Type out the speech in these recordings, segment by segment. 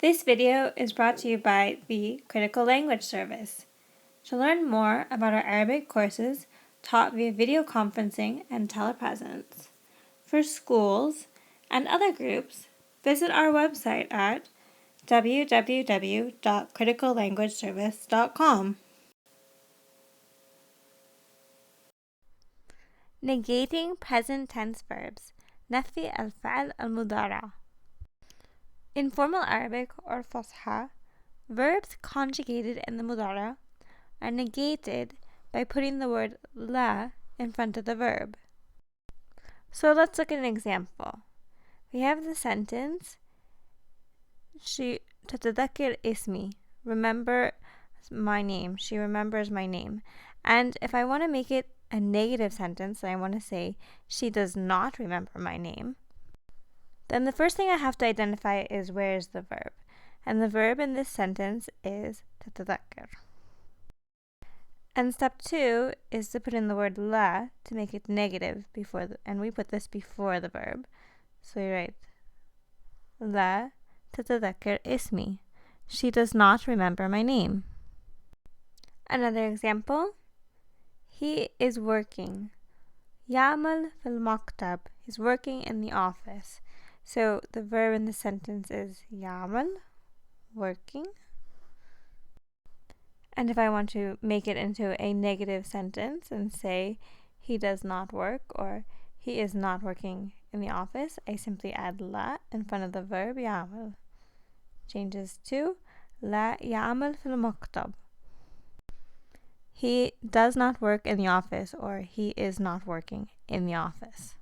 This video is brought to you by the Critical Language Service. To learn more about our Arabic courses taught via video conferencing and telepresence, for schools and other groups, visit our website at www.criticallanguageservice.com. Negating present tense verbs. نفي الفعل المضارع. In formal Arabic or Fusha, verbs conjugated in the mudara are negated by putting the word la in front of the verb. So let's look at an example. We have the sentence, she تتذكر اسمي, remember my name, she remembers my name. And if I want to make it a negative sentence, I want to say she does not remember my name, then the first thing I have to identify is where is the verb. And the verb in this sentence is تتذكر. And step 2 is to put in the word la to make it negative before and we put this before the verb. So you write la تتذكر اسمي. She does not remember my name. Another example, he is working. يعمل في المكتب. He's working in the office. So the verb in the sentence is يعمل, working. And if I want to make it into a negative sentence and say he does not work or he is not working in the office, I simply add la in front of the verb يعمل. Changes to لا يعمل في المكتب. He does not work in the office or he is not working in the office.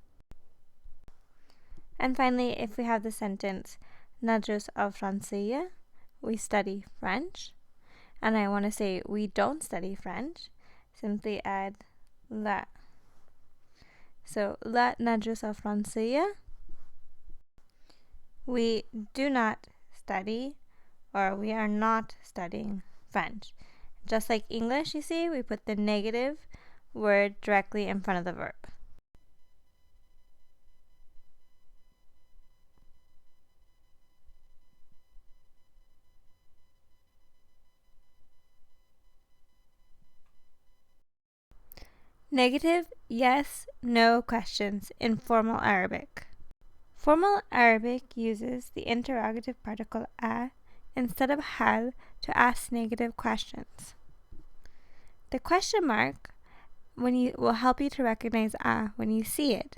And finally, if we have the sentence ندرس الفرنسية, we study French, and I want to say we don't study French, simply add لا. So لا ندرس الفرنسية, we do not study or we are not studying French. Just like English, you see, we put the negative word directly in front of the verb. Negative yes, no questions in formal Arabic. Formal Arabic uses the interrogative particle a instead of hal to ask negative questions. The question mark will help you to recognize a when you see it.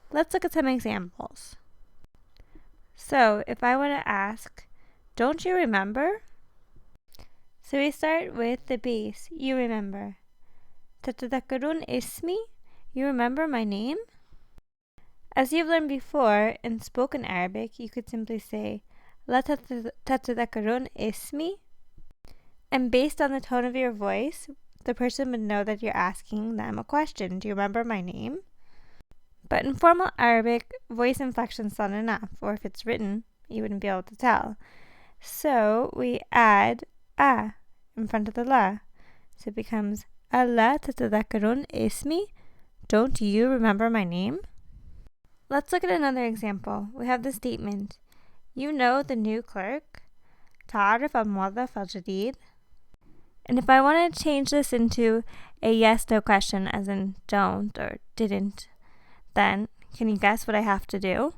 Let's look at some examples. So if I want to ask, don't you remember? So we start with the base, you remember. تتذكرون اسمي? You remember my name? As you've learned before, in spoken Arabic, you could simply say لا تتذكرون اسمي? And based on the tone of your voice, the person would know that you're asking them a question. Do you remember my name? But in formal Arabic, voice inflection's not enough, or if it's written, you wouldn't be able to tell. So we add a in front of the la. So it becomes ألا تتذكرون اسمي? Don't you remember my name? Let's look at another example. We have the statement, you know the new clerk. تعرف الموظف الجديد. And if I want to change this into a yes-no question, as in don't or didn't, then can you guess what I have to do?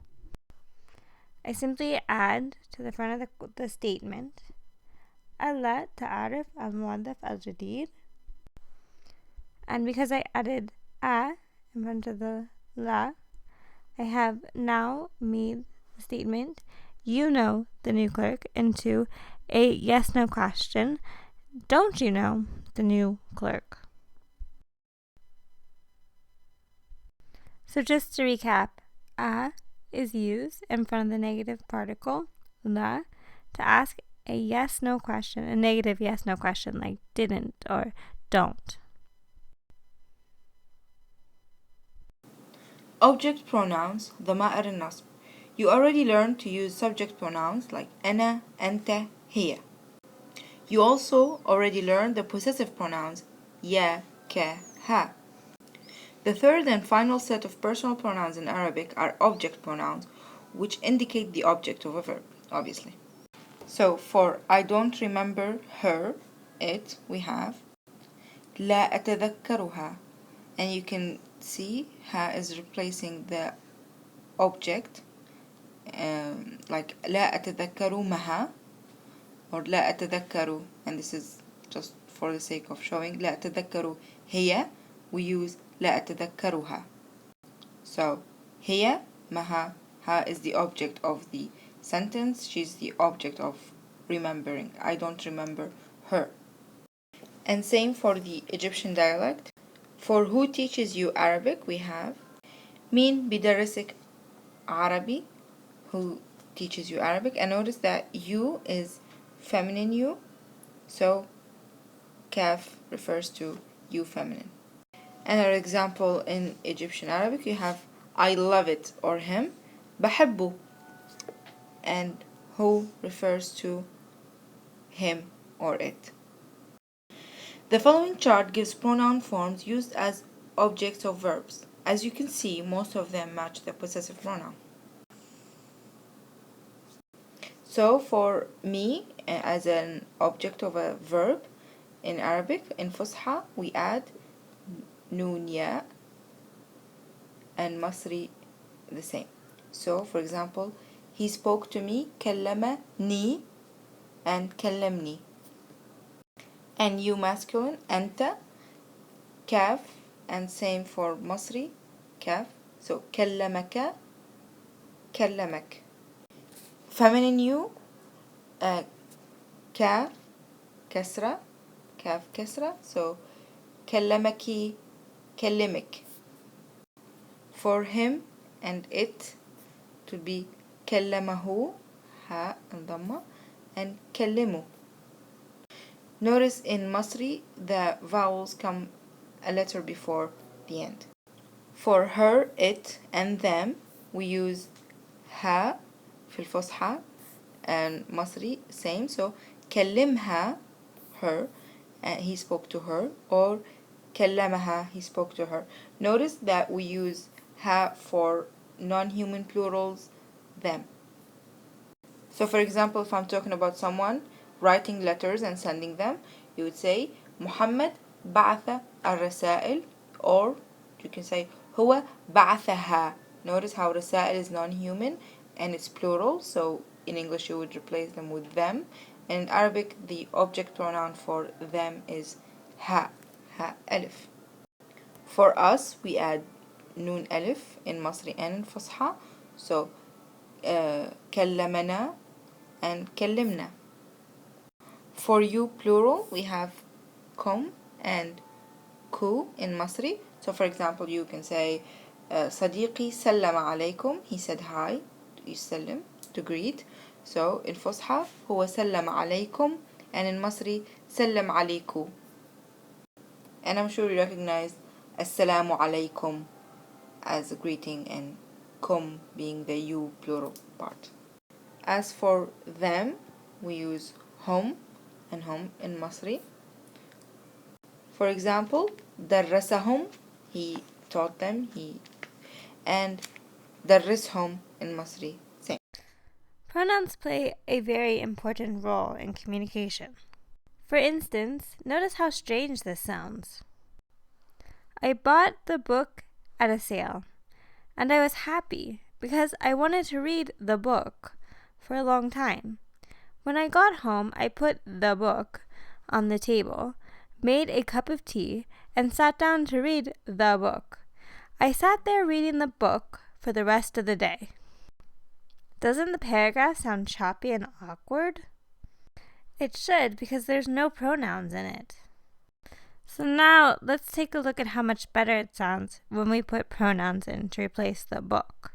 I simply add to the front of the statement, ألا تعرف الموظف الجديد. And because I added a in front of the la, I have now made the statement, you know the new clerk, into a yes-no question. Don't you know the new clerk? So just to recap, a is used in front of the negative particle, la, to ask a yes-no question, a negative yes-no question like didn't or don't. Object pronouns, ضمائر النصب. You already learned to use subject pronouns like أنا, أنت, هي. You also already learned the possessive pronouns يا, ك, ها. The third and final set of personal pronouns in Arabic are object pronouns, which indicate the object of a verb, obviously. So for I don't remember her, it, we have لا أتذكرها. And you can see ها is replacing the object, like لا أتذكر مها or لا أتذكر, and this is just for the sake of showing لا أتذكر هي, we use لا أتذكرها. So هي مها, ha is the object of the sentence, she's the object of remembering. I don't remember her. And same for the Egyptian dialect. For who teaches you Arabic, we have مين بيدرسك عربي, who teaches you Arabic. And notice that you is feminine you, so kaf refers to you feminine. Another example in Egyptian Arabic, you have I love it or him, بحبه, and who refers to him or it. The following chart gives pronoun forms used as objects of verbs. As you can see, most of them match the possessive pronoun. So for me, as an object of a verb in Arabic, in Fusha, we add nun ya, and Masri the same. So for example, he spoke to me, كلمني, and كلمني. And you masculine, أنت, كاف, and same for Masri, كاف. So كلمك, كلمك. Feminine you, كاف, كسرة, كاف كسرة. So كلمك, كلمك. For him and it to be كلمه, ha and dhamma, and كلمه. Notice in Masri, the vowels come a letter before the end. For her, it, and them, we use ha في الفصحى, and Masri, same. So كلمها, her, he spoke to her, or كلمها, he spoke to her. Notice that we use ha for non-human plurals, them. So for example, if I'm talking about someone writing letters and sending them, you would say محمد بعث الرسائل, or you can say هو بعثها. Notice how رسائل is non-human and it's plural, so in English you would replace them with them. And in Arabic, the object pronoun for them is ha, ha alif. For us, we add nun alif in Masri and in Fusha, so كلمنا and كلمنا. For you plural, we have kum and ku in Masri. So for example, you can say صديقي سلم عليكم, he said hi, يسلم, to greet. So in Fusha هو سلم عليكم, and in Masri سلم عليكم. And I'm sure you recognize السلام عليكم as a greeting, and kum being the you plural part. As for them, we use hum and hum in Masri. For example, درسهم, he taught them, and درسهم in Masri, same. Pronouns play a very important role in communication. For instance, notice how strange this sounds. I bought the book at a sale, and I was happy because I wanted to read the book for a long time. When I got home, I put the book on the table, made a cup of tea, and sat down to read the book. I sat there reading the book for the rest of the day. Doesn't the paragraph sound choppy and awkward? It should, because there's no pronouns in it. So now let's take a look at how much better it sounds when we put pronouns in to replace the book.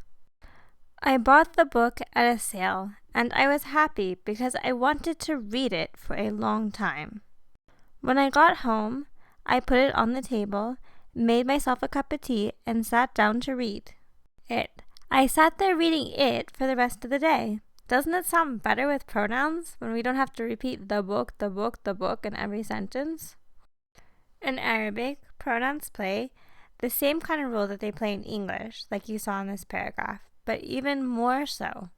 I bought the book at a sale, and I was happy because I wanted to read it for a long time. When I got home, I put it on the table, made myself a cup of tea, and sat down to read it. I sat there reading it for the rest of the day. Doesn't it sound better with pronouns when we don't have to repeat the book, the book, the book in every sentence? In Arabic, pronouns play the same kind of role that they play in English, like you saw in this paragraph, but even more so.